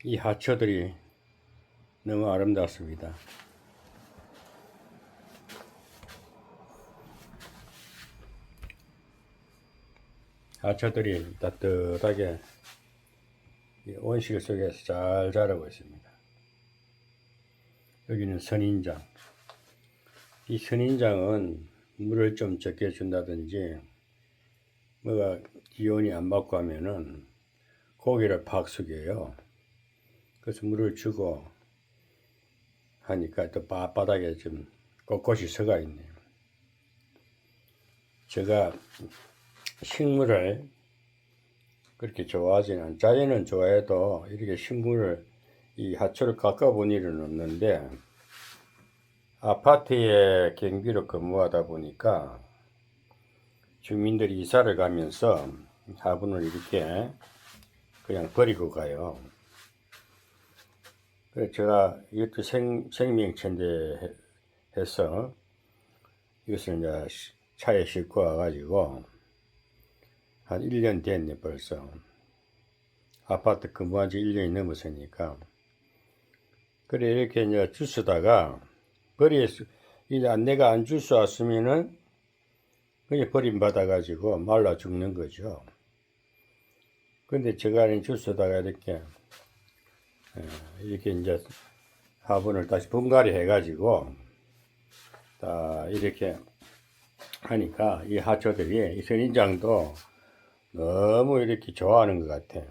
이 하초들이 너무 아름답습니다. 하초들이 따뜻하게 온실 속에서 잘 자라고 있습니다. 여기는 선인장. 이 선인장은 물을 좀 적게 준다든지 뭐가 기온이 안 맞고 하면은 고기를 팍 숙여요. 그래서 물을 주고 하니까 또 바닥에 좀 꼿꼿이 서가 있네요. 제가 식물을 그렇게 좋아하지는, 자연은 좋아해도 이렇게 식물을, 이 하초를 깎아본 일은 없는데, 아파트에 경비로 근무하다 보니까 주민들이 이사를 가면서 화분을 이렇게 그냥 버리고 가요. 그래서 제가 이것도 생명체인데 해서 이것을 이제 차에 싣고 와가지고 한 1년 됐네 벌써. 아파트 근무한 지 1년이 넘었으니까. 그래 이렇게 이제 주스다가 이제 내가 안 주스 왔으면은 그냥 버림받아가지고 말라 죽는 거죠. 근데 제가 주스다가 이렇게 이제 화분을 다시 분갈이 해가지고 이렇게 하니까 이 하초들이, 이 선인장도 너무 이렇게 좋아하는 것 같아요.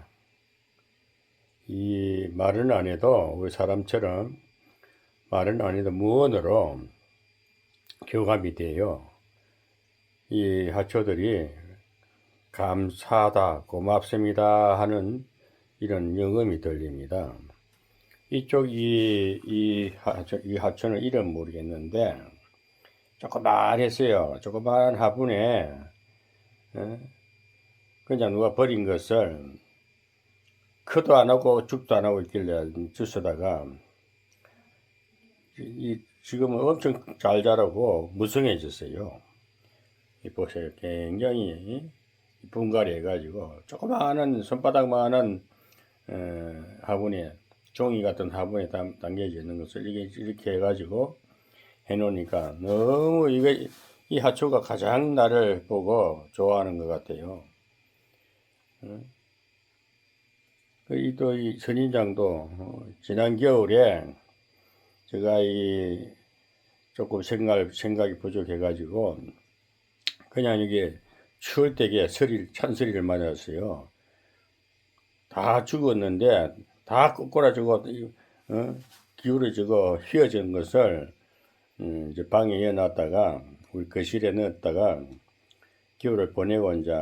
이 말은 안 해도 우리 사람처럼 말은 안 해도 무언으로 교감이 돼요. 이 하초들이 감사하다, 고맙습니다 하는 이런 영음이 들립니다. 이쪽 이 하초는 이름 모르겠는데 조그만했어요. 조그만 화분에 그냥 누가 버린 것을 크도 안 하고 죽도 안 하고 있길래 주워다가 지금은 엄청 잘 자라고 무성해졌어요. 보세요. 굉장히 분갈이 해가지고 조그마한 손바닥만한 화분에, 종이 같은 화분에 담겨져 있는 것을 이렇게 해가지고 해놓으니까 너무 이 하초가 가장 나를 보고 좋아하는 것 같아요. 또 이 선인장도 지난 겨울에 제가 조금 생각이 부족해가지고 그냥 이게 추울 때에 찬스리를 맞았어요. 다 죽었는데 다 꼬꾸라지고 기울어지고 휘어진 것을 이제 방에 넣어놨다가 우리 거실에 넣었다가 겨울을 보내고 이제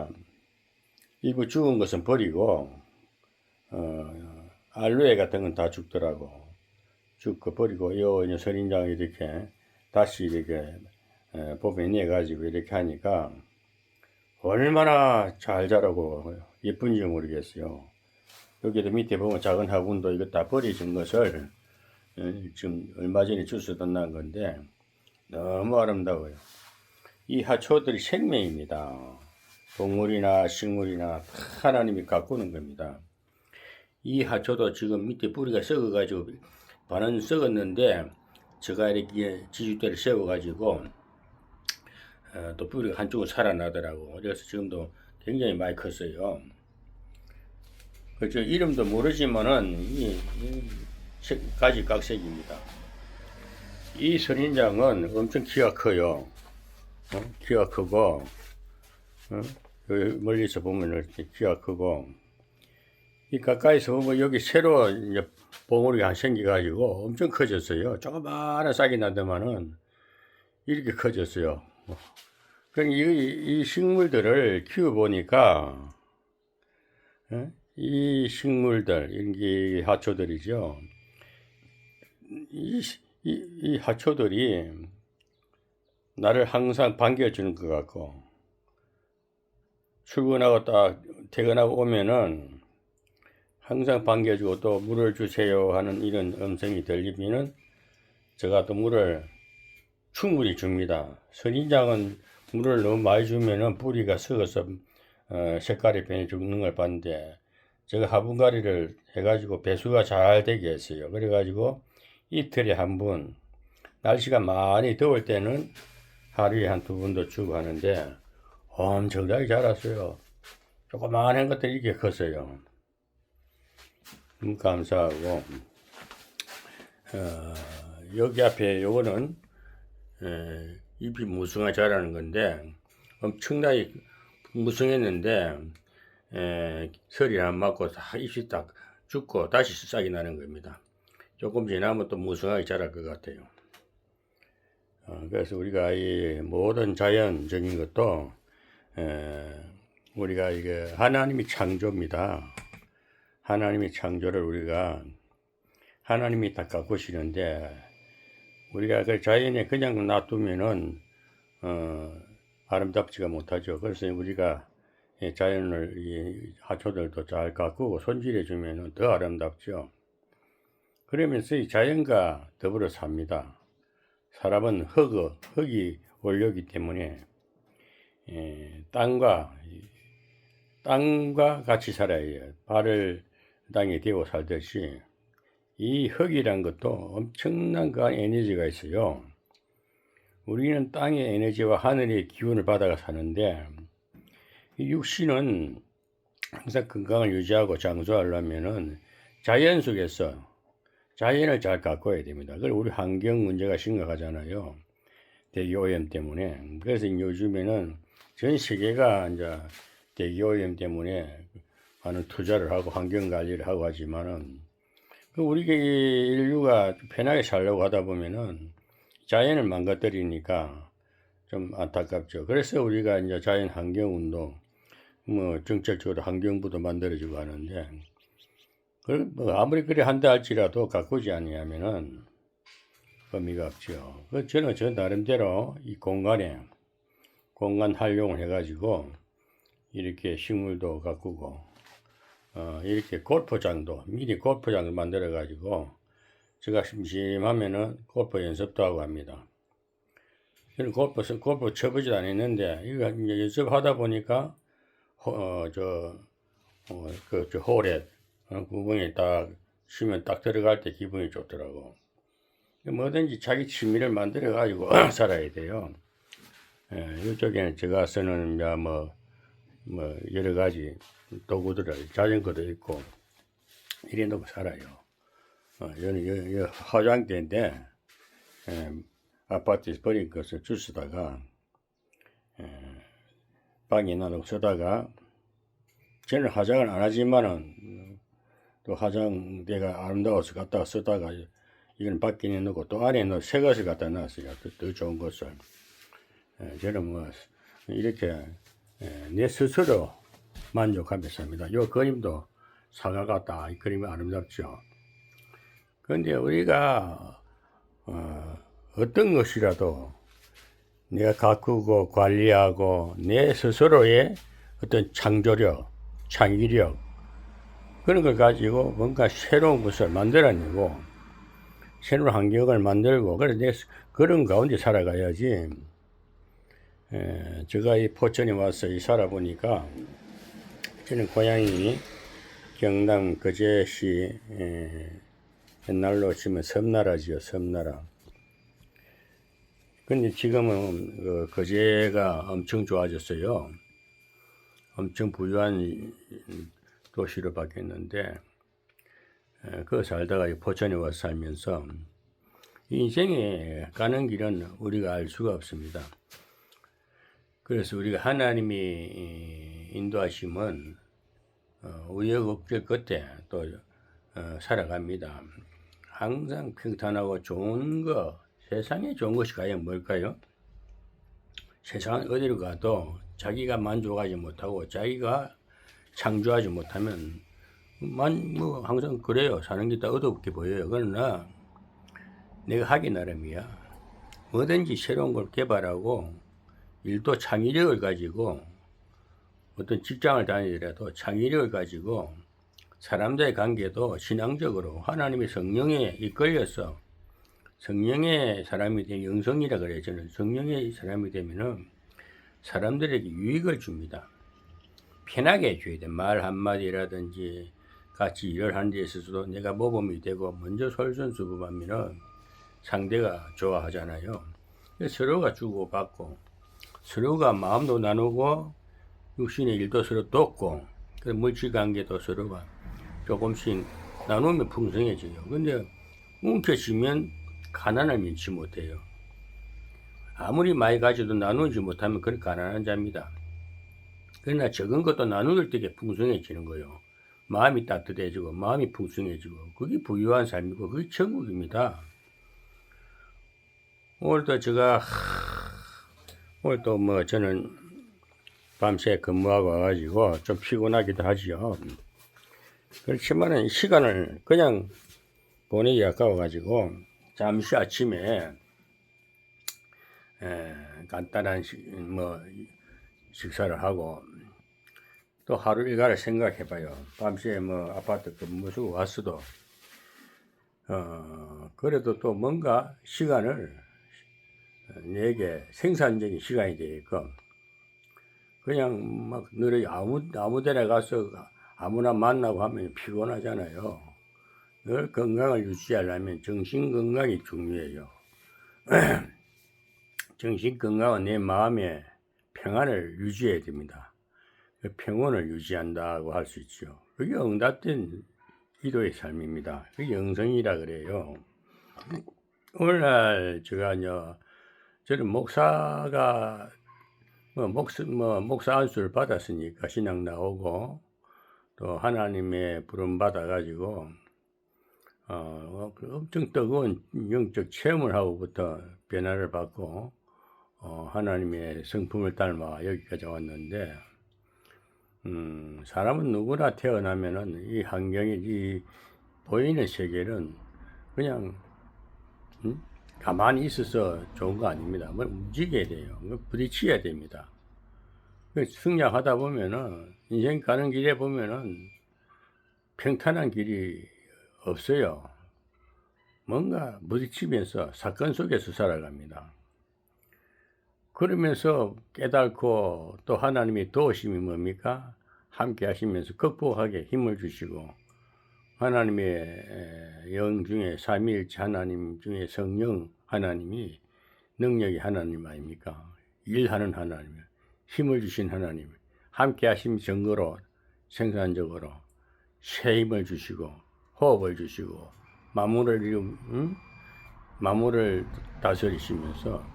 일부 죽은 것은 버리고 알로에 같은 건 다 죽더라고. 죽고 버리고 요 선인장 이렇게 다시 이렇게 봄에 가지고 이렇게 하니까 얼마나 잘 자라고 예쁜지 모르겠어요. 여기도 밑에 보면 작은 화분도 이거 다 버려진 것을 지금 얼마 전에 주워 난 건데 너무 아름다워요. 이 하초들이 생명입니다. 동물이나 식물이나 하나님이 가꾸는 겁니다. 이 하초도 지금 밑에 뿌리가 썩어가지고 반은 썩었는데 제가 이렇게 지주대를 세워가지고 또 뿌리가 한쪽은 살아나더라고. 그래서 지금도 굉장히 많이 컸어요. 그렇죠. 이름도 모르지만은 가지 각색입니다. 이 선인장은 엄청 키가 커요. 키가 크고 멀리서 보면 이렇게 키가 크고 이 가까이서 보면 여기 새로 이제 봉우리가 한 생겨가지고 엄청 커졌어요. 조그마한 싹이 나더만은 이렇게 커졌어요. 그러니까 이 식물들을 키워보니까 이 식물들, 이 하초들이죠. 이 하초들이 나를 항상 반겨주는 것 같고, 출근하고 딱 퇴근하고 오면은 항상 반겨주고 또 물을 주세요 하는 이런 음성이 들리면은 제가 또 물을 충분히 줍니다. 선인장은 물을 너무 많이 주면은 뿌리가 썩어서 색깔이 변해 죽는 걸 봤는데 제가 화분갈이를 해가지고 배수가 잘 되게 했어요. 그래가지고 이틀에 한 번, 날씨가 많이 더울 때는 하루에 한 2번도 주고 하는데 엄청나게 자랐어요. 조그마한 것들이 이렇게 컸어요. 감사하고 여기 앞에 요거는 잎이 무성하게 자라는 건데 엄청나게 무성했는데 설이 안 맞고 다 잎이 딱 죽고 다시 싹이 나는 겁니다. 조금 지나면 또 무성하게 자랄 것 같아요. 그래서 우리가 이 모든 자연적인 것도 우리가 이게 하나님이 창조입니다. 하나님이 창조를 우리가 하나님이 다 가꾸시는데 우리가 그 자연에 그냥 놔두면은 아름답지가 못하죠. 그래서 우리가 자연을 이 하초들도 잘 가꾸고 손질해 주면은 더 아름답죠. 그러면서 이 자연과 더불어 삽니다. 사람은 흙이 원료이기 때문에 땅과 같이 살아야 해요. 발을 땅에 대고 살듯이 이 흙이란 것도 엄청난 그 에너지가 있어요. 우리는 땅의 에너지와 하늘의 기운을 받아가 사는데 이 육신은 항상 건강을 유지하고 장수하려면은 자연 속에서 자연을 잘 가꿔야 됩니다. 그리고 우리 환경 문제가 심각하잖아요. 대기오염 때문에. 그래서 요즘에는 전 세계가 이제 대기오염 때문에 많은 투자를 하고 환경 관리를 하고 하지만은 우리 인류가 편하게 살려고 하다 보면은 자연을 망가뜨리니까 좀 안타깝죠. 그래서 우리가 이제 자연 환경 운동, 뭐 정책적으로 환경부도 만들어지고 하는데, 뭐 아무리 그래 한다 할지라도 가꾸지 아니하면은 의미가 없죠. 저는 저 나름대로 이 공간 활용을 해가지고 이렇게 식물도 가꾸고, 이렇게 미니 골프장을 만들어가지고 제가 심심하면은 골프 연습도 하고 합니다. 저는 골프 쳐보지도 않았는데 이거 이제 연습하다 보니까 저 홀에 구멍에 딱 치면 딱 들어갈 때 기분이 좋더라고. 뭐든지 자기 취미를 만들어 가지고 살아야 돼요. 이쪽에는 제가 쓰는 뭐 여러 가지 도구들, 자전거도 있고 이래 놓고 살아요. 여기 화장대인데 아파트에서 버린 것을 주스다가 방에 놔두고 쓰다가 저는 화장을 안 하지만은 또 화장대가 아름다워서 갖다가 쓰다가 이건 밖에 내놓고 또 안에 새 것을 갖다 놨어요. 더 좋은 것을. 저는 뭐 이렇게 내 스스로 만족하며 삽니다. 이 그림도 사과 같다. 이 그림이 아름답죠. 그런데 우리가 어떤 것이라도 내가 가꾸고 관리하고 내 스스로의 어떤 창조력, 창의력 그런 걸 가지고 뭔가 새로운 것을 만들어내고 새로운 환경을 만들고 그런 가운데 살아가야지. 제가 이 포천에 와서 살아보니까 저는 고향이 경남 거제시 옛날로 치면 섬나라지요. 섬나라. 근데 지금은 거제가 엄청 좋아졌어요. 엄청 부유한 도시로 바뀌었는데 그 살다가 포천에 와서 살면서 인생에 가는 길은 우리가 알 수가 없습니다. 그래서 우리가 하나님이 인도하시면 우여곡절 끝에 또 살아갑니다. 항상 평탄하고 좋은 거, 세상에 좋은 것이 과연 뭘까요? 세상 어디로 가도 자기가 만족하지 못하고 자기가 창조하지 못하면 뭐 항상 그래요. 사는 게 다 어둡게 보여요. 그러나 내가 하기 나름이야. 뭐든지 새로운 걸 개발하고 일도 창의력을 가지고 어떤 직장을 다니더라도 창의력을 가지고 사람들의 관계도 신앙적으로 하나님의 성령에 이끌려서 성령의 사람이 되면 영성이라 그래요. 저는 성령의 사람이 되면은 사람들에게 유익을 줍니다. 편하게 해줘야 돼. 말 한마디라든지 같이 일을 하는 데 있어서도 내가 모범이 되고 먼저 솔선수범하면은 상대가 좋아하잖아요. 서로가 주고받고 서로가 마음도 나누고 육신의 일도 서로 돕고 물질관계도 서로가 조금씩 나누면 풍성해져요. 근데 움켜쥐면 가난을 면치 못해요. 아무리 많이 가져도 나누지 못하면 그건 가난한 자입니다. 그러나 적은 것도 나눌 때게 풍성해지는 거예요. 마음이 따뜻해지고 마음이 풍성해지고 그게 부유한 삶이고 그게 천국입니다. 오늘도 오늘도 뭐 저는 밤새 근무하고 와가지고 좀 피곤하기도 하지요. 그렇지만은 시간을 그냥 보내기 아까워가지고 잠시 아침에 간단한 식사를 하고 또 하루 일과를 생각해봐요. 밤새 아파트 근무하고 왔어도 그래도 또 뭔가 시간을 내게 생산적인 시간이 되게끔 그냥 막 늘 아무 데나 가서 아무나 만나고 하면 피곤하잖아요. 늘 건강을 유지하려면 정신 건강이 중요해요. 정신 건강은 내 마음의 평안을 유지해야 됩니다. 그 평온을 유지한다고 할 수 있죠. 그게 응답된 기도의 삶입니다. 그게 영성이라 그래요. 오늘날 저는 목사가 목사 안수를 받았으니까 신앙 나오고 또 하나님의 부름 받아가지고 엄청 뜨거운 영적 체험을 하고부터 변화를 받고 하나님의 성품을 닮아 여기까지 왔는데 사람은 누구나 태어나면은 이 환경이 이 보이는 세계는 그냥 가만히 있어서 좋은 거 아닙니다. 움직여야 돼요. 부딪혀야 됩니다. 승량하다 보면은 인생 가는 길에 보면은 평탄한 길이 없어요. 뭔가 부딪히면서 사건 속에서 살아갑니다. 그러면서 깨닫고 또 하나님의 도우심이 뭡니까? 함께 하시면서 극복하게 힘을 주시고 하나님의 영 중에 삼위일체 하나님 중에 성령 하나님이 능력이 하나님 아닙니까? 일하는 하나님, 힘을 주신 하나님, 함께 하심 증거로 생산적으로 새 힘을 주시고 호흡을 주시고 만물을 다스리시면서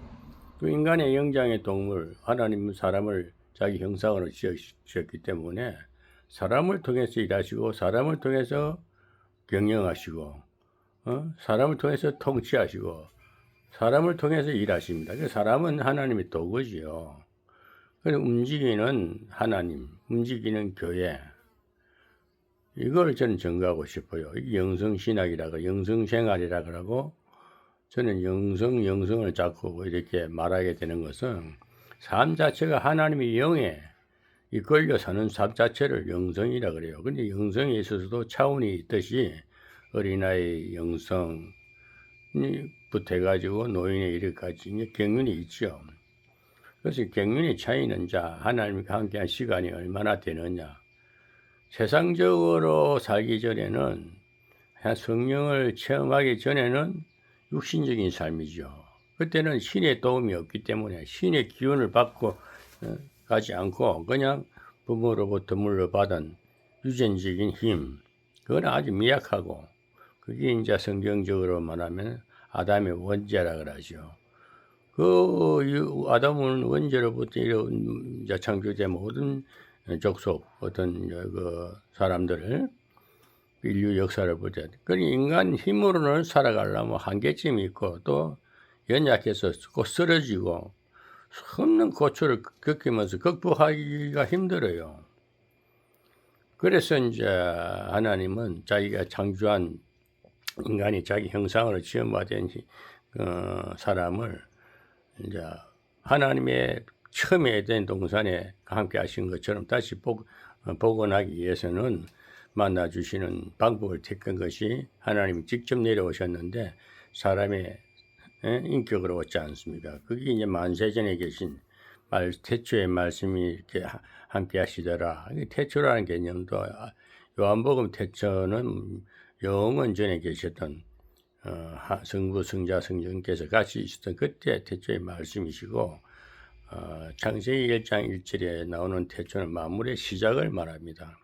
그 인간의 영장의 동물 하나님은 사람을 자기 형상으로 지었기 때문에 사람을 통해서 일하시고 사람을 통해서 경영하시고 사람을 통해서 통치하시고 사람을 통해서 일하십니다. 그 사람은 하나님의 도구지요. 그래서 움직이는 하나님, 움직이는 교회 이걸 저는 증거하고 싶어요. 이게 영성신학이라고 영성생활이라 그러고 저는 영성을 자꾸 이렇게 말하게 되는 것은 삶 자체가 하나님의 영에 이끌려 사는 삶 자체를 영성이라 그래요. 근데 영성에 있어서도 차원이 있듯이 어린아이 영성부터 해가지고 노인의 일까지 경륜이 있죠. 그래서 경륜의 차이는 하나님과 함께한 시간이 얼마나 되느냐. 세상적으로 살기 전에는 성령을 체험하기 전에는 육신적인 삶이죠. 그때는 신의 도움이 없기 때문에 신의 기운을 받고 가지 않고 그냥 부모로부터 물려받은 유전적인 힘, 그건 아주 미약하고 그게 이제 성경적으로 말하면 아담의 원죄라 그러죠. 그 아담은 원죄로부터 이제 창조된 모든 족속 어떤 그 사람들을 인류 역사를 보자. 그러니 인간 힘으로는 살아가려면 한계점이 있고 또 연약해서 꼭 쓰러지고 없는 고초를 겪으면서 극복하기가 힘들어요. 그래서 이제 하나님은 자기가 창조한 인간이 자기 형상으로 지음받은 사람을 이제 하나님의 처음에 에덴 동산에 함께 하신 것처럼 다시 복원하기 위해서는 만나주시는 방법을 택한 것이 하나님이 직접 내려오셨는데 사람의 인격으로 왔지 않습니까? 그게 이제 만세전에 계신 태초의 말씀이 이렇게 함께 하시더라. 태초라는 개념도 요한복음 태초는 영원 전에 계셨던 성부, 성자, 성령께서 같이 있었던 그때 태초의 말씀이시고 창세기 1장 1절에 나오는 태초는 만물의 시작을 말합니다.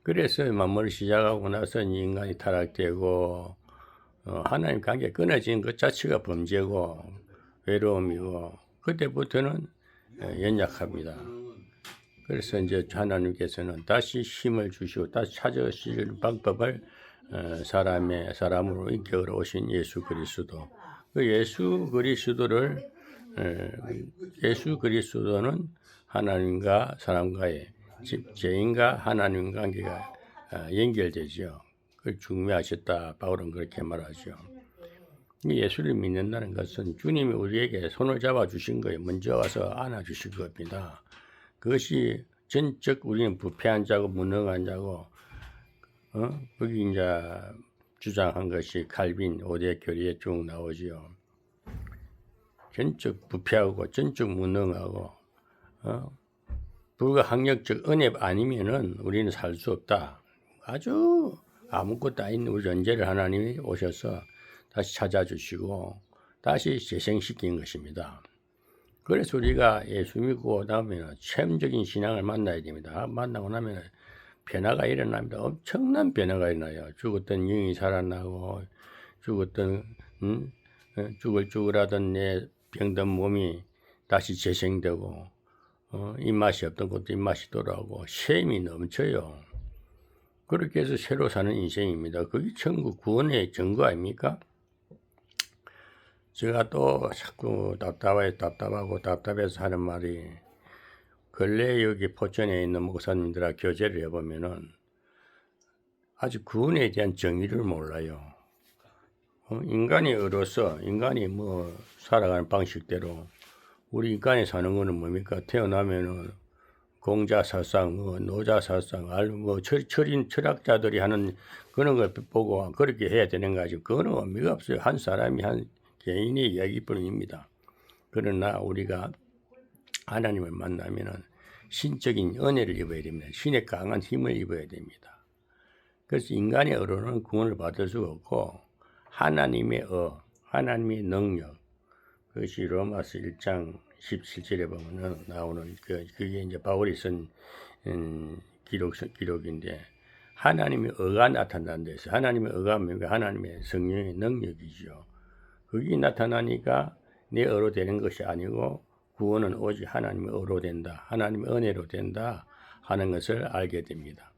그래서 만물을 시작하고 나서 인간이 타락되고 하나님 관계 끊어진 것 자체가 범죄고 외로움이고 그때부터는 연약합니다. 그래서 이제 하나님께서는 다시 힘을 주시고 다시 찾아오실 방법을 사람으로 인격으로 오신 예수 그리스도. 그 예수 그리스도는 하나님과 사람과의 죄인과 하나님 관계가 연결되죠. 그걸 중매하셨다. 바울은 그렇게 말하죠. 예수를 믿는다는 것은 주님이 우리에게 손을 잡아 주신 거예요. 먼저 와서 안아 주신 겁니다. 그것이 전적 우리는 부패한 자고 무능한 자고 거기 이제 주장한 것이 칼빈 5대 교리에 쭉 나오지요. 전적 부패하고 전적 무능하고 불가항력적 은혜 아니면은 우리는 살 수 없다. 아주 아무것도 아닌 우리 존재를 하나님이 오셔서 다시 찾아주시고 다시 재생시킨 것입니다. 그래서 우리가 예수 믿고 나면 체험적인 신앙을 만나야 됩니다. 만나고 나면 변화가 일어납니다. 엄청난 변화가 일어나요. 죽었던 영이 살아나고 죽었던 쭈글쭈글하던 내 병든 몸이 다시 재생되고 입맛이 없던 것도 입맛이 돌아오고 쉼이 넘쳐요. 그렇게 해서 새로 사는 인생입니다. 그게 천국 구원의 증거 아닙니까? 제가 또 자꾸 답답해서 하는 말이 근래 여기 포천에 있는 목사님들하고 교제를 해보면은 아직 구원에 대한 정의를 몰라요. 인간이 어려서 인간이 살아가는 방식대로 우리 인간이 사는 거는 뭡니까? 태어나면은 공자사상, 노자사상, 철학자들이 하는 그런 걸 보고 그렇게 해야 되는 거지. 그거는 의미가 없어요. 한 사람이 한 개인의 이야기뿐입니다. 그러나 우리가 하나님을 만나면은 신적인 은혜를 입어야 됩니다. 신의 강한 힘을 입어야 됩니다. 그래서 인간의 어로는 구원을 받을 수가 없고 하나님의 하나님의 능력, 그것이 로마서 1장 17절에 보면은 나오는 그게 이제 바울이 쓴 기록인데 하나님의 의가 나타난다 해서 하나님의 의가 뭡니까? 하나님의 성령의 능력이죠. 그게 나타나니까 내 의로 되는 것이 아니고 구원은 오직 하나님의 의로 된다. 하나님의 은혜로 된다 하는 것을 알게 됩니다.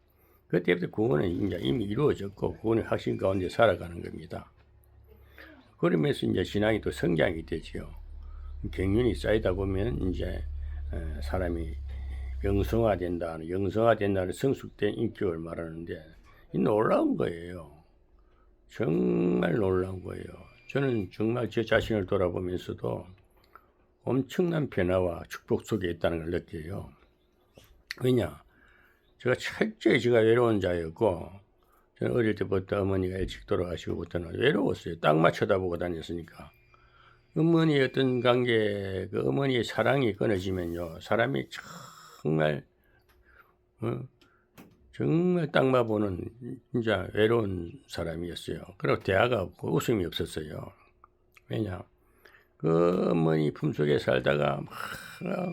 그때부터 구원은 이제 이미 이루어졌고 구원의 확신 가운데 살아가는 겁니다. 그러면서 이제 신앙이 또 성장이 되지요. 경륜이 쌓이다 보면 이제 사람이 영성화된다는 성숙된 인격을 말하는데 이 놀라운 거예요. 정말 놀라운 거예요. 저는 정말 제 자신을 돌아보면서도 엄청난 변화와 축복 속에 있다는 걸 느껴요. 왜냐? 제가 외로운 자였고 저는 어릴 때부터 어머니가 일찍 돌아가시고부터는 외로웠어요. 땅만 쳐다보고 다녔으니까. 어머니의 어떤 관계, 그 어머니의 사랑이 끊어지면요, 사람이 정말 땅만 보는 진짜 외로운 사람이었어요. 그리고 대화가 없고 웃음이 없었어요. 왜냐? 그 어머니 품속에 살다가 막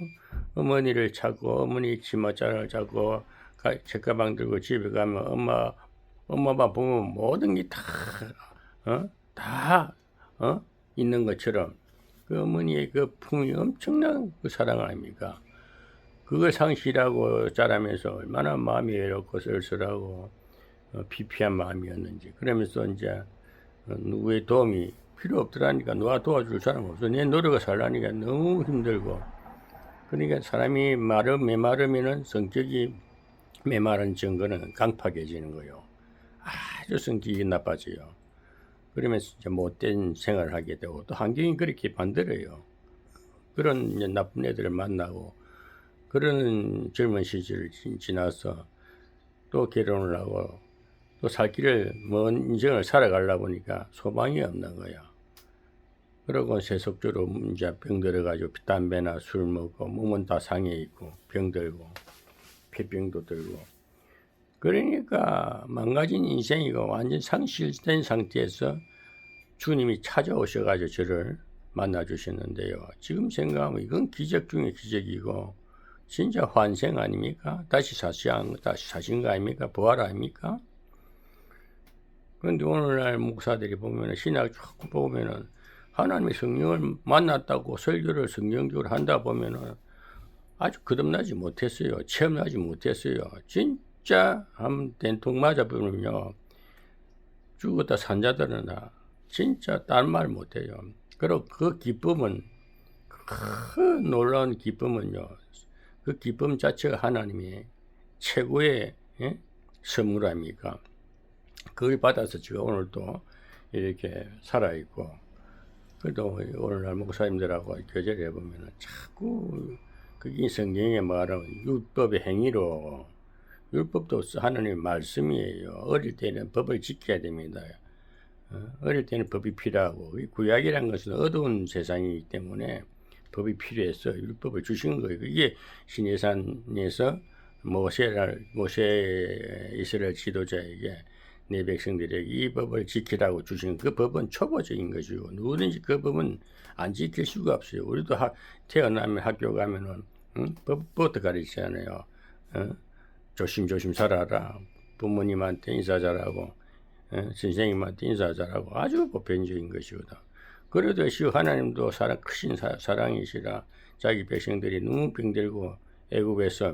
어머니를 찾고 어머니 치마자를 찾고 책가방 들고 집에 가면 엄마만 보면 모든 게 다 있는 것처럼 그 어머니의 그 품이 엄청난 그 사랑 아닙니까? 그걸 상실하고 자라면서 얼마나 마음이 외롭고 쓸쓸하고 피폐한 마음이었는지. 그러면서 이제 누구의 도움이 필요 없더라니까. 누가 도와줄 사람 없어. 내 노력을 살라니까 너무 힘들고. 그러니까 사람이 메마르면은 성격이 메마른 증거는 강팍해지는 거예요. 아주 성격이 나빠져요. 그러면서 이제 못된 생활을 하게 되고 또 환경이 그렇게 만들어요. 그런 이제 나쁜 애들을 만나고 그런 젊은 시절을 지나서 또 결혼을 하고 또 살 길을 먼 인생을 살아가려 보니까 소망이 없는 거야. 그러고 세속적으로 이제 병들어가지고 담배나 술 먹고 몸은 다 상해 있고 병들고 폐병도 들고 그러니까 망가진 인생이고 완전 상실된 상태에서 주님이 찾아오셔가지고 저를 만나주셨는데요. 지금 생각하면 이건 기적 중에 기적이고 진짜 환생 아닙니까? 다시 사신 거 아닙니까? 부활 아닙니까? 그런데 오늘날 목사들이 보면은 신학 쭉 보면은 하나님의 성령을 만났다고 설교를 성경적으로 한다 보면은 아주 거듭나지 못했어요. 체험하지 못했어요. 진짜 한 된통 맞아보면요. 죽었다 산 자들은 진짜 딴 말 못해요. 그리고 그 기쁨은 큰 놀라운 기쁨은요. 그 기쁨 자체가 하나님의 최고의 선물 아닙니까? 그걸 받아서 제가 오늘 또 이렇게 살아있고, 그래도 오늘날 목사님들하고 교제를 해보면 자꾸 그게 성경에 말하는 율법의 행위로, 율법도 하나님의 말씀이에요. 어릴 때는 법을 지켜야 됩니다. 어릴 때는 법이 필요하고, 구약이라는 것은 어두운 세상이기 때문에 법이 필요해서 율법을 주신 거예요. 그게 시내산에서 모세 이스라엘 지도자에게 내 백성들에게 이 법을 지키라고 주신 그 법은 초보적인 것이고 누구든지 그 법은 안 지킬 수가 없어요. 우리도 태어나면 학교 가면은 법부터 가르치잖아요. 조심조심 살아라. 부모님한테 인사 잘하고 선생님한테 인사 잘하고 아주 보편적인 것이거든. 그래도 하나님도 크신 사랑이시라 자기 백성들이 너무 병들고 애굽에서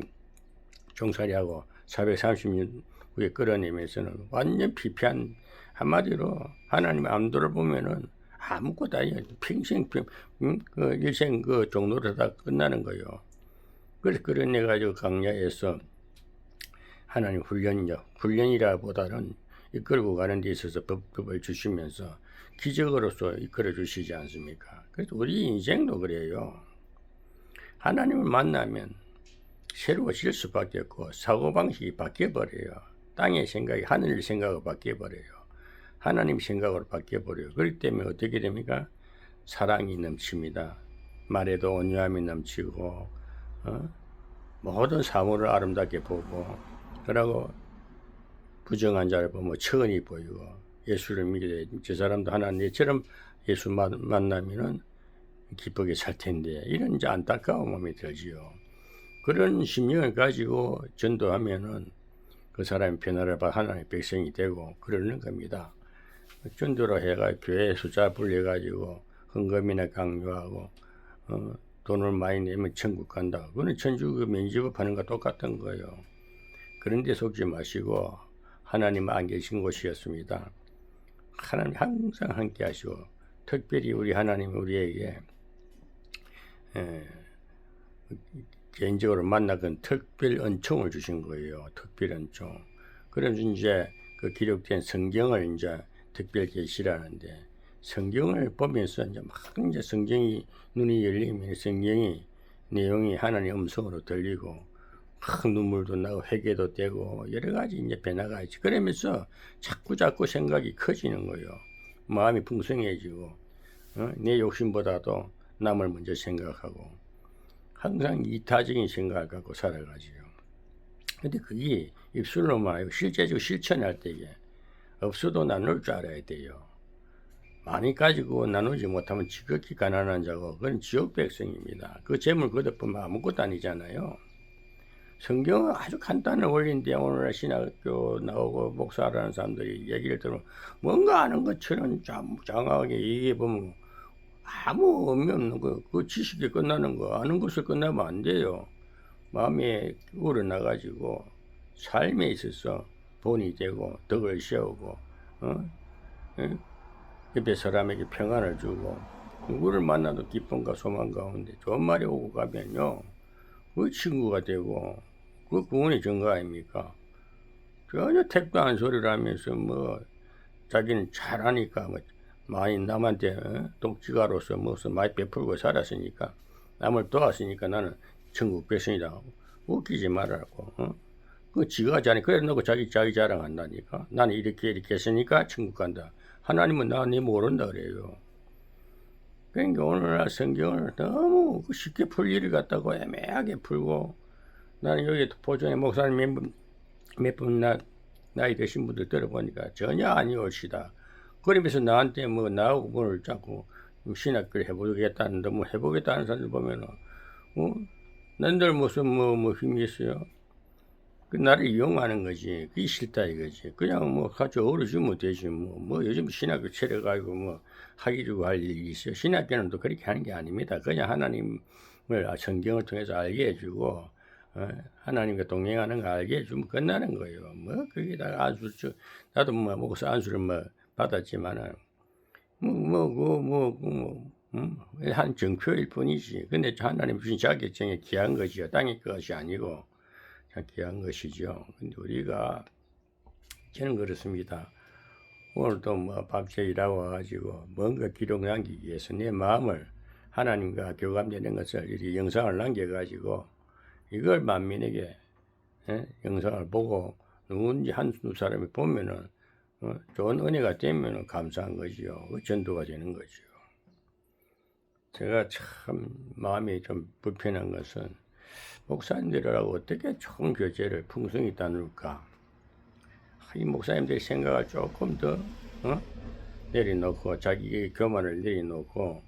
종살이하고 430년 후에 끌어내면서는 완전 피폐한, 한마디로 하나님 암도를 보면은 아무것도 아니에요. 평생 그 일생 그 종로로 다 끝나는 거예요. 그래서 끌어내가지고 강야에서 하나님 훈련이라 보다는 이끌고 가는 데 있어서 법을 주시면서 기적으로서 이끌어 주시지 않습니까? 그래서 우리 인생도 그래요. 하나님을 만나면 새로워질 수밖에 없고 사고방식이 바뀌어버려요. 땅의 생각이 하늘 생각으로 바뀌어버려요. 하나님 생각으로 바뀌어버려요. 그렇기 때문에 어떻게 됩니까? 사랑이 넘칩니다. 말에도 온유함이 넘치고 모든 사물을 아름답게 보고, 그러고 부정한 자를 보면 천이 보이고, 예수를 믿게 저 사람도 하나 내처럼 예수 만나면은 기쁘게 살 텐데, 이런 이제 안타까운 마음이 들지요. 그런 심령을 가지고 전도하면은 그 사람이 변화를 받아 하나님의 백성이 되고 그러는 겁니다. 전도로 해가 교회 숫자 불려가지고 헌금이나 강요하고 돈을 많이 내면 천국 간다. 그거는 천주교 면집업 하는 거 똑같은 거예요. 그런 데 속지 마시고 하나님 안 계신 곳이었습니다. 하나님 항상 함께 하시고, 특별히 우리 하나님 우리에게 개인적으로 만나건 특별 은총을 주신 거예요. 특별 은총. 그래서 이제 그 기록된 성경을 이제 특별 계시라는데, 성경을 보면서 이제 막 이제 성경이 눈이 열리면 성경이 내용이 하나님 음성으로 들리고 막 눈물도 나고 회개도 되고 여러 가지 이제 변화가 있지. 그러면서 자꾸 생각이 커지는 거예요. 마음이 풍성해지고 내 욕심보다도 남을 먼저 생각하고 항상 이타적인 생각을 갖고 살아가지요. 근데 그게 입술로만 아니고 실제적으로 실천할 때에 없어도 나눌 줄 알아야 돼요. 많이 가지고 나누지 못하면 지극히 가난한 자고 그건 지옥 백성입니다. 그 재물 거둬보면 아무것도 아니잖아요. 성경은 아주 간단한 원리인데 오늘 신학교 나오고 목사라는 사람들이 얘기를 들으면 뭔가 아는 것처럼 장황하게 얘기해보면 아무 의미 없는 거, 그 지식이 끝나는 거, 아는 것을 끝나면 안 돼요. 마음에 우러나가지고 삶에 있어서 본이 되고 덕을 세우고 옆에 사람에게 평안을 주고 누구를 만나도 기쁨과 소망 가운데 좋은 말이 오고 가면요 그 친구가 되고 그 구원의 증거 아닙니까? 전혀 택도 안 소리를 하면서 뭐 자기는 잘하니까 뭐 많이 남한테 독지가로서 무슨 많이 베풀고 살았으니까 남을 도왔으니까 나는 천국 백성이다. 웃기지 말라고. 그 지가 자니 그래 놓고 자기 자랑한다니까. 나는 이렇게 했으니까 천국 간다. 하나님은 네 모른다 그래요. 그러니까 오늘날 성경을 너무 쉽게 풀 일을 갖다고 애매하게 풀고, 나는 여기 보존의 목사님 몇 분 나이 드신 분들 들어보니까 전혀 아니올시다. 그러면서 나한테 뭐 나하고 뭘 자꾸 신학교를 해보겠다는데 뭐 해보겠다는 사람들 보면은 난들 무슨 뭐 힘이 있어요? 그 나를 이용하는 거지. 그게 싫다 이거지. 그냥 뭐 같이 어우러지면 되지. 뭐 요즘 신학교 차려가지고 뭐 학위 주고 할 일이 있어요. 신학교는 또 그렇게 하는 게 아닙니다. 그냥 하나님을 성경을 통해서 알게 해주고 하나님과 동행하는 거 알게 해주면 끝나는 거예요. 뭐 그게 다 안수 나도 뭐 목사 안수를 뭐 받았지만은 한 정표일 뿐이지. 근데 하나님 주신 자격증이 귀한 것이요. 땅의 것이 아니고 참 귀한 것이죠. 근데 우리가 저는 그렇습니다. 오늘도 뭐 밤새 일하고 와가지고 뭔가 기록 남기기 위해서 내 마음을 하나님과 교감되는 것을 이렇게 영상을 남겨가지고 이걸 만민에게 영상을 보고 누군지 한두 사람이 보면은 좋은 은혜가 되면 감사한 거지요. 전도가 되는 거지요. 제가 참 마음이 좀 불편한 것은 목사님들하고 어떻게 좋은 교제를 풍성히 나눌까? 이 목사님들의 생각을 조금 더 내려놓고 자기의 교만을 내려놓고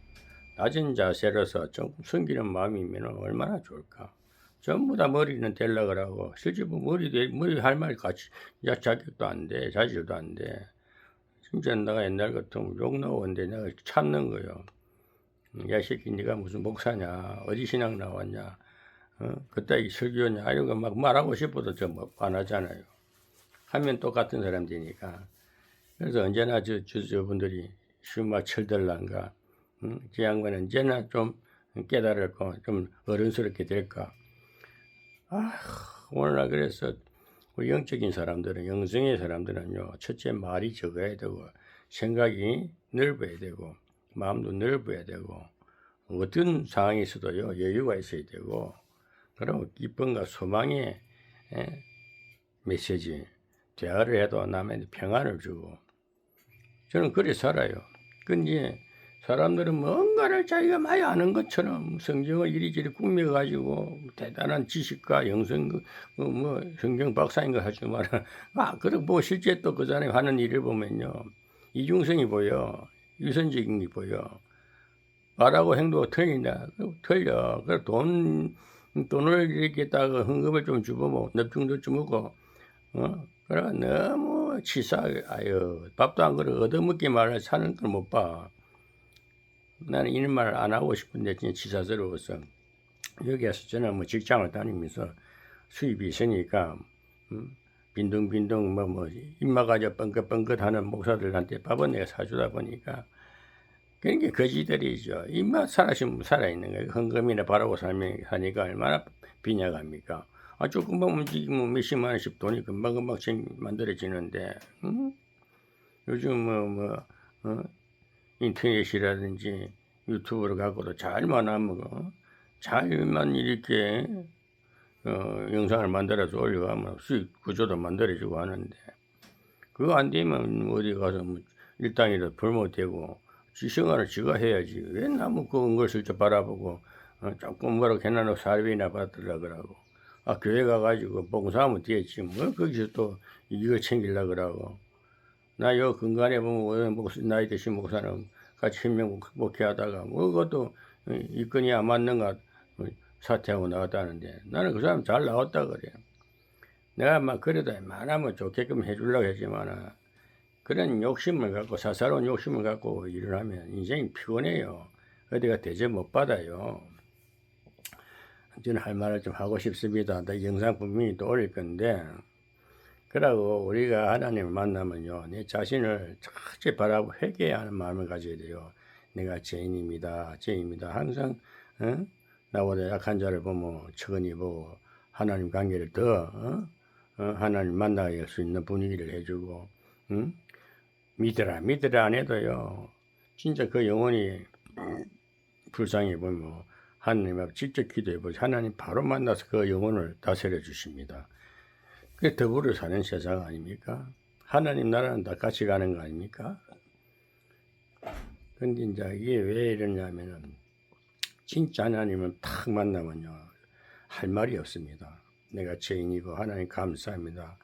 낮은 자세로서 좀 숨기는 마음이면 얼마나 좋을까? 전부 다 머리는 되려고 하고 실제 머리 할 말 같이 자격도 안 돼, 자질도 안 돼. 진짜 내가 옛날 같으면 욕 나오는데 내가 참는 거요. 야, 이 새끼 네가 무슨 목사냐? 어디 신앙 나왔냐? 그따위 설교냐? 이런 거 막 말하고 싶어도 좀 안 하잖아요. 하면 똑같은 사람들이니까. 그래서 언제나 저분들이 슈마 철들란가? 저 양반은 언제나 좀 깨달을까? 좀 어른스럽게 될까? 오늘날 그래서 우리 영적인 사람들은, 영성의 사람들은요, 첫째 말이 적어야 되고, 생각이 넓어야 되고, 마음도 넓어야 되고, 어떤 상황에 있어도요, 여유가 있어야 되고, 그리고 기쁨과 소망의 메시지, 대화를 해도 남에게 평안을 주고, 저는 그래 살아요. 근데 사람들은 뭔가를 자기가 많이 아는 것처럼 성경을 이리저리 꾸며가지고 대단한 지식과 영성, 성경 박사인 거 하지만, 그리고 뭐 실제 또 그 사람이 하는 일을 보면요. 이중성이 보여. 유선적인 게 보여. 말하고 행동이 틀린다. 틀려. 그래 돈을 이렇게 딱 헌금을 좀 주고, 납중도 주고, 그래 너무 치사하게, 밥도 안 그래 얻어먹기 말을 사는 걸 못 봐. 나는 이런 말 안 하고 싶은데 진짜 치사스러워서 여기 와서 저는 뭐 직장을 다니면서 수입이 있으니까 빈둥빈둥 입막 가져 뻥긋뻥긋하는 목사들한테 밥은 내가 사주다 보니까 그런 게 거지들이죠. 입맛 살아있는 거예요. 헌금이나 바라고 사니까 얼마나 빈약합니까? 조금만 움직이면 몇십만 원씩 돈이 금방금방 만들어지는데 요즘 인터넷이라든지 유튜브를 갖고도 잘만 하면 잘만 이렇게 영상을 만들어서 올려가면 수익 구조도 만들어지고 하는데 그거 안 되면 어디 가서 일당이라도 벌면 되고 지생활을 지가 해야지. 왜 나무 그런 걸 슬쩍 바라보고 조금 뭐라고 해놔놓고 살비나 받으려고 그러고 교회 가가지고 봉사하면 되지 뭘 거기서 또 이걸 챙기려고 그러고 나 요 근간에 보면 나이 드신 목사는 같이 현명 목회하다가 그것도 이건이 안 맞는가 사퇴하고 나왔다는데 나는 그 사람 잘 나왔다 그래. 내가 막 그래도 웬만하면 좋게끔 해주려고 했지만 그런 욕심을 갖고 사사로운 욕심을 갖고 일을 하면 인생이 피곤해요. 어디가 대접 못 받아요. 저는 할 말을 좀 하고 싶습니다. 영상 분명히 또 올릴 건데 그러고 우리가 하나님을 만나면요, 내 자신을 철저히 바라보고 회개하는 마음을 가져야 돼요. 내가 죄인입니다. 항상 나보다 약한 자를 보면 측은히 보고 하나님 관계를 더 하나님 만나게 할 수 있는 분위기를 해주고 믿으라 안 해도요, 진짜 그 영혼이 불쌍해 보면 하나님하고 직접 기도해보지 하나님 바로 만나서 그 영혼을 다스려 주십니다. 그게 더불어 사는 세상 아닙니까? 하나님 나라는 다 같이 가는 거 아닙니까? 근데 이제 이게 왜 이러냐면은 진짜 하나님을 탁 만나면요 할 말이 없습니다. 내가 죄인이고 하나님 감사합니다.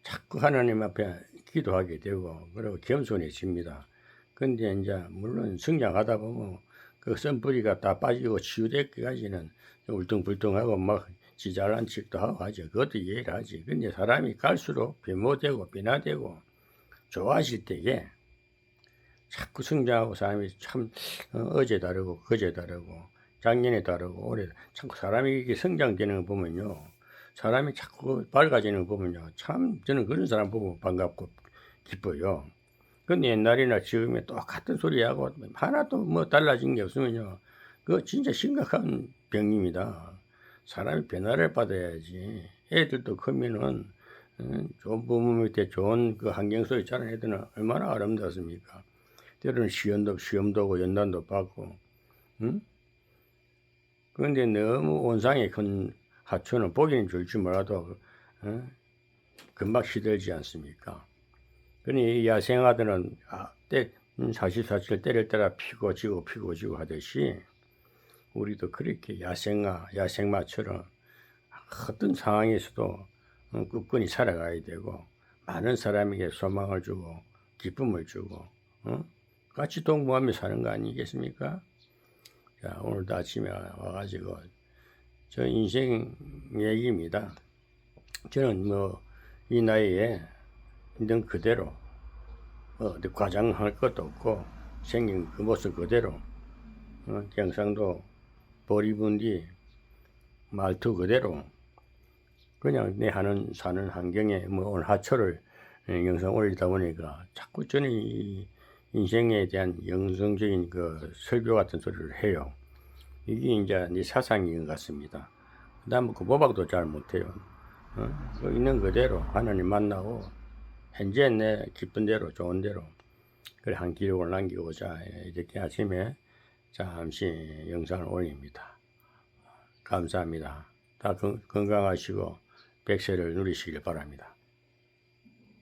자꾸 하나님 앞에 기도하게 되고 그리고 겸손해집니다. 근데 이제 물론 성장하다 보면 그 선뿌리가 다 빠지고 치유되기까지는 울퉁불퉁하고 막 지잘난 척도 하고 하죠. 그것도 이해를 하지. 근데 사람이 갈수록 변모되고 변화되고 좋아질 때에 자꾸 성장하고 사람이 참 어제 다르고 그제 다르고 작년에 다르고 올해 자꾸 사람이 이게 성장되는 거 보면요. 사람이 자꾸 밝아지는 거 보면요. 참 저는 그런 사람 보고 반갑고 기뻐요. 근데 옛날이나 지금에 똑같은 소리하고 하나도 뭐 달라진 게 없으면요. 그거 진짜 심각한 병입니다. 사람이 변화를 받아야지. 애들도 크면은 좋은 부모 밑에 좋은 그 환경 속에 자란 애들은 얼마나 아름답습니까? 때로는 시험도 오고 연단도 받고, 응? 그런데 너무 온상이 큰 하초는 보기는 좋을지 몰라도 금방 시들지 않습니까? 그러니 야생아들은 사실사실 때릴 때라 피고 지고 하듯이 우리도 그렇게 야생마처럼 어떤 상황에서도 굳건히 살아가야 되고 많은 사람에게 소망을 주고 기쁨을 주고 같이 동무하며 사는 거 아니겠습니까? 자, 오늘도 아침에 와가지고 저 인생 얘기입니다. 저는 뭐 이 나이에 있는 그대로 어디 과장할 것도 없고 생긴 그 모습 그대로 경상도 보리분디 말투 그대로 그냥 내 사는 환경에 뭐 오늘 하초를 영상 올리다 보니까 자꾸 저는 이 인생에 대한 영성적인 그 설교 같은 소리를 해요. 이게 이제 네 사상인 것 같습니다. 그다음 그 모방도 잘 못해요. 그 있는 그대로 하나님 만나고 현재 내 기쁜 대로 좋은 대로 그래 한 기록을 남기고자 이렇게 아침에 잠시 영상을 올립니다. 감사합니다. 다 건강하시고 백세를 누리시길 바랍니다.